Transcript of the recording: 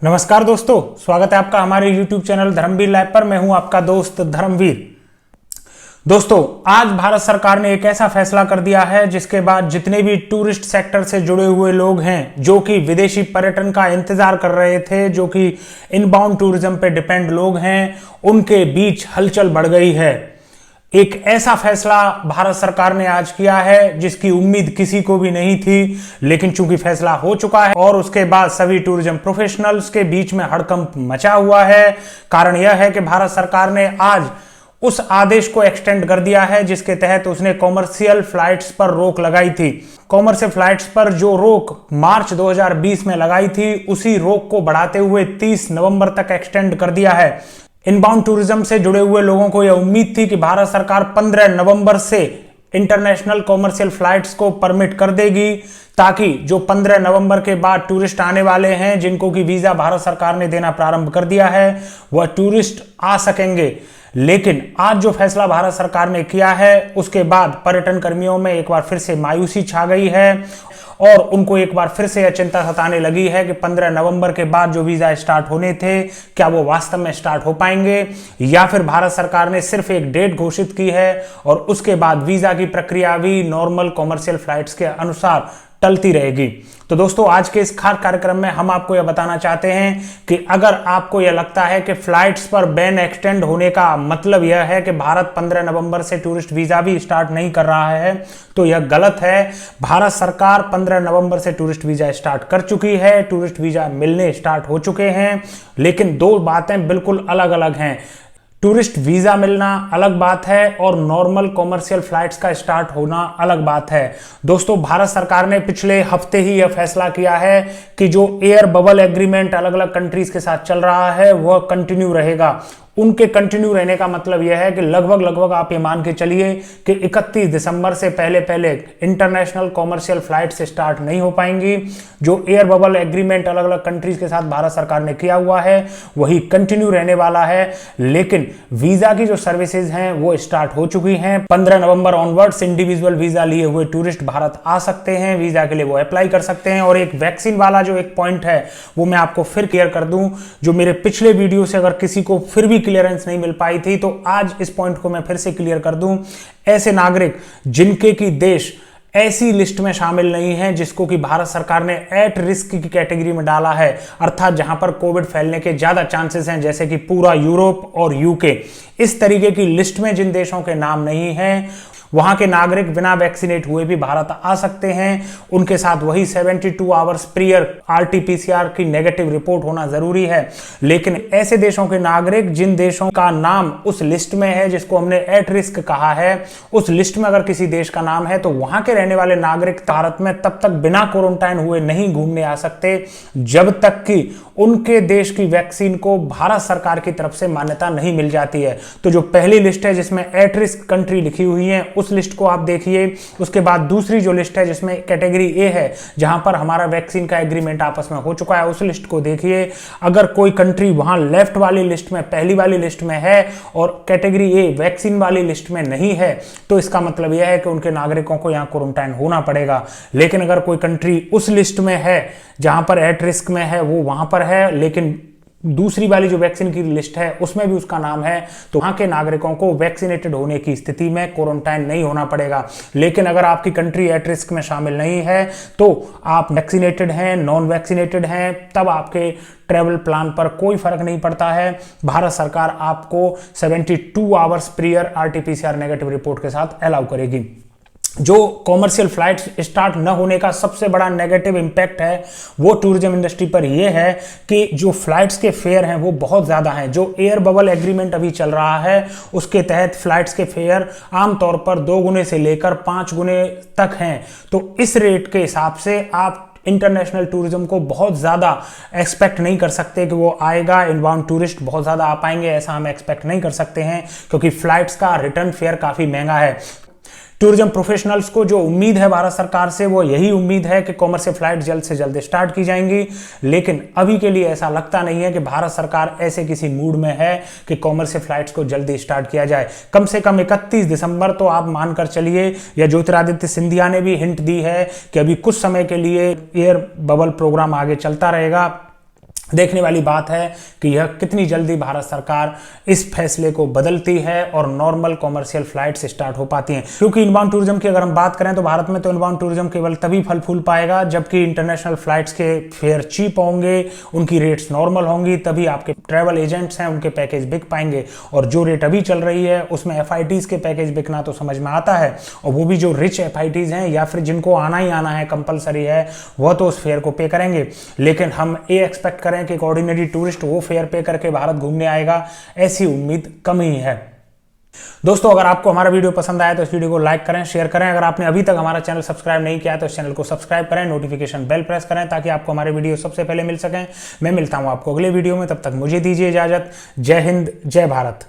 नमस्कार दोस्तों, स्वागत है आपका हमारे YouTube चैनल धर्मवीर लाइव पर। मैं हूं आपका दोस्त धर्मवीर। दोस्तों, आज भारत सरकार ने एक ऐसा फैसला कर दिया है जिसके बाद जितने भी टूरिस्ट सेक्टर से जुड़े हुए लोग हैं, जो कि विदेशी पर्यटन का इंतजार कर रहे थे, जो कि इनबाउंड टूरिज्म पे डिपेंड लोग हैं, उनके बीच हलचल बढ़ गई है। एक ऐसा फैसला भारत सरकार ने आज किया है जिसकी उम्मीद किसी को भी नहीं थी, लेकिन चूंकि फैसला हो चुका है और उसके बाद सभी टूरिज्म प्रोफेशनल्स के बीच में हड़कंप मचा हुआ है। कारण यह है कि भारत सरकार ने आज उस आदेश को एक्सटेंड कर दिया है जिसके तहत उसने कॉमर्शियल फ्लाइट्स पर रोक लगाई थी। कॉमर्शियल फ्लाइट्स पर जो रोक मार्च 2020 में लगाई थी, उसी रोक को बढ़ाते हुए 30 नवंबर तक एक्सटेंड कर दिया है। इनबाउंड टूरिज्म से जुड़े हुए लोगों को यह उम्मीद थी कि भारत सरकार 15 नवंबर से इंटरनेशनल कॉमर्शियल फ्लाइट्स को परमिट कर देगी, ताकि जो 15 नवंबर के बाद टूरिस्ट आने वाले हैं, जिनको कि वीजा भारत सरकार ने देना प्रारंभ कर दिया है, वह टूरिस्ट आ सकेंगे। लेकिन आज जो फैसला भारत सरकार ने किया है, उसके बाद पर्यटन कर्मियों में एक बार फिर से मायूसी छा गई है और उनको एक बार फिर से यह चिंता सताने लगी है कि 15 नवंबर के बाद जो वीजा स्टार्ट होने थे, क्या वो वास्तव में स्टार्ट हो पाएंगे, या फिर भारत सरकार ने सिर्फ एक डेट घोषित की है और उसके बाद वीजा की प्रक्रिया भी नॉर्मल कॉमर्शियल फ्लाइट्स के अनुसार टलती रहेगी। तो दोस्तों, आज के इस खास कार्यक्रम में हम आपको यह बताना चाहते हैं कि अगर आपको यह लगता है कि फ्लाइट्स पर बैन एक्सटेंड होने का मतलब यह है कि भारत 15 नवंबर से टूरिस्ट वीजा भी स्टार्ट नहीं कर रहा है, तो यह गलत है। भारत सरकार 15 नवंबर से टूरिस्ट वीजा स्टार्ट कर चुकी है, टूरिस्ट वीजा मिलने स्टार्ट हो चुके हैं, लेकिन दो बातें बिल्कुल अलग अलग हैं। टूरिस्ट वीजा मिलना अलग बात है और नॉर्मल कॉमर्शियल फ्लाइट्स का स्टार्ट होना अलग बात है। दोस्तों, भारत सरकार ने पिछले हफ्ते ही यह फैसला किया है कि जो एयर बबल एग्रीमेंट अलग अलग कंट्रीज के साथ चल रहा है, वह कंटिन्यू रहेगा। उनके कंटिन्यू रहने का मतलब यह है कि लगभग आप ये मान के चलिए कि 31 दिसंबर से पहले इंटरनेशनल कॉमर्शियल फ्लाइट्स स्टार्ट नहीं हो पाएंगी। जो एयर बबल एग्रीमेंट अलग अलग कंट्रीज के साथ भारत सरकार ने किया हुआ है, वही कंटिन्यू रहने वाला है। लेकिन वीजा की जो सर्विसेज हैं वो स्टार्ट हो चुकी हैं। 15 नवंबर ऑनवर्ड्स इंडिविजुअल वीजा लिए हुए टूरिस्ट भारत आ सकते हैं, वीजा के लिए वो अप्लाई कर सकते हैं। और एक वैक्सीन वाला जो एक पॉइंट है, वो मैं आपको फिर क्लियर कर दूं। जो मेरे पिछले वीडियो से अगर किसी को फिर भी क्लियरेंस नहीं मिल पाई थी, तो आज इस पॉइंट को मैं फिर से क्लियर कर दूं। ऐसे नागरिक जिनके की देश ऐसी लिस्ट में शामिल नहीं है जिसको कि भारत सरकार ने एट रिस्क की कैटेगरी में डाला है, अर्थात जहां पर कोविड फैलने के ज्यादा चांसेस हैं, जैसे कि पूरा यूरोप और यूके, इस तरीके की लिस्ट में जिन देशों के नाम नहीं है, वहां के नागरिक बिना वैक्सीनेट हुए भी भारत आ सकते हैं। उनके साथ वही 72 आवर्स प्रियर RT-PCR की नेगेटिव रिपोर्ट होना जरूरी है। लेकिन ऐसे देशों के नागरिक जिन देशों का नाम उस लिस्ट में है, जिसको हमने एट रिस्क कहा है, उस लिस्ट में अगर किसी देश का नाम है, तो वहां के रहने वाले नागरिक भारत में तब तक बिना क्वारंटाइन हुए नहीं घूमने आ सकते जब तक कि उनके देश की वैक्सीन को भारत सरकार की तरफ से मान्यता नहीं मिल जाती है। तो जो पहली लिस्ट है जिसमें एट रिस्क कंट्री लिखी हुई है, उस लिस्ट को आप देखिए। उसके बाद दूसरी जो लिस्ट है जिसमें कैटेगरी ए है, जहां पर हमारा वैक्सीन का एग्रीमेंट आपस में हो चुका है, उस लिस्ट को देखिए। अगर कोई कंट्री वहां लेफ्ट वाली लिस्ट में, पहली वाली लिस्ट में है और कैटेगरी ए वैक्सीन वाली लिस्ट में नहीं है, तो इसका मतलब यह है कि उनके नागरिकों को यहां क्वारंटाइन होना पड़ेगा। लेकिन अगर कोई कंट्री उस लिस्ट में है जहां पर एट रिस्क में है, वो वहां पर है, लेकिन दूसरी वाली जो वैक्सीन की लिस्ट है उसमें भी उसका नाम है, तो वहां के नागरिकों को वैक्सीनेटेड होने की स्थिति में क्वारंटाइन नहीं होना पड़ेगा। लेकिन अगर आपकी कंट्री एट रिस्क में शामिल नहीं है, तो आप वैक्सीनेटेड हैं, नॉन वैक्सीनेटेड हैं, तब आपके ट्रैवल प्लान पर कोई फर्क नहीं पड़ता है। भारत सरकार आपको 72 hours prior RT-PCR negative report के साथ अलाउ करेगी। जो कॉमर्शियल फ्लाइट्स स्टार्ट न होने का सबसे बड़ा नेगेटिव इंपैक्ट है, वो टूरिज्म इंडस्ट्री पर यह है कि जो फ्लाइट्स के फेयर हैं वो बहुत ज़्यादा हैं। जो एयर बबल एग्रीमेंट अभी चल रहा है, उसके तहत फ्लाइट्स के फेयर आमतौर पर 2 गुने से लेकर 5 गुने तक हैं। तो इस रेट के हिसाब से आप इंटरनेशनल टूरिज्म को बहुत ज़्यादा एक्सपेक्ट नहीं कर सकते कि वो आएगा, इनबाउंड टूरिस्ट बहुत ज़्यादा आ पाएंगे, ऐसा हम एक्सपेक्ट नहीं कर सकते हैं, क्योंकि फ्लाइट्स का रिटर्न फेयर काफ़ी महंगा है। टूरिज्म प्रोफेशनल्स को जो उम्मीद है भारत सरकार से, वो यही उम्मीद है कि कॉमर्शियल फ्लाइट जल्द से जल्द स्टार्ट की जाएंगी। लेकिन अभी के लिए ऐसा लगता नहीं है कि भारत सरकार ऐसे किसी मूड में है कि कॉमर्शियल फ्लाइट्स को जल्दी स्टार्ट किया जाए। कम से कम 31 दिसंबर तो आप मानकर चलिए, या ज्योतिरादित्य सिंधिया ने भी हिंट दी है कि अभी कुछ समय के लिए एयर बबल प्रोग्राम आगे चलता रहेगा। देखने वाली बात है कि यह कितनी जल्दी भारत सरकार इस फैसले को बदलती है और नॉर्मल कॉमर्शियल फ्लाइट्स स्टार्ट हो पाती हैं। क्योंकि इनबाउंड टूरिज्म की अगर हम बात करें तो भारत में तो इनबाउंड टूरिज्म केवल तभी फल फूल पाएगा जबकि इंटरनेशनल फ्लाइट्स के फेयर चीप होंगे, उनकी रेट्स नॉर्मल होंगी, तभी आपके ट्रैवल एजेंट्स हैं उनके पैकेज बिक पाएंगे। और जो रेट अभी चल रही है उसमें एफआईटीज के पैकेज बिकना तो समझ में आता है, और वो भी जो रिच एफआईटीज हैं या फिर जिनको आना ही आना है, कंपलसरी है, वह तो उस फेयर को पे करेंगे। लेकिन हम ये एक्सपेक्ट करें कि एक ऑर्डिनरी टूरिस्ट वो फेयर पे करके भारत घूमने आएगा, ऐसी उम्मीद कम ही है। दोस्तों, अगर आपको हमारा वीडियो पसंद आया तो इस वीडियो को लाइक करें, शेयर करें। अगर आपने अभी तक हमारा चैनल सब्सक्राइब नहीं किया तो इस चैनल को सब्सक्राइब करें, नोटिफिकेशन बेल प्रेस करें ताकि आपको हमारे वीडियो सबसे पहले मिल सकें। मैं मिलता हूं आपको अगले वीडियो में, तब तक मुझे दीजिए इजाजत। जय हिंद, जय भारत।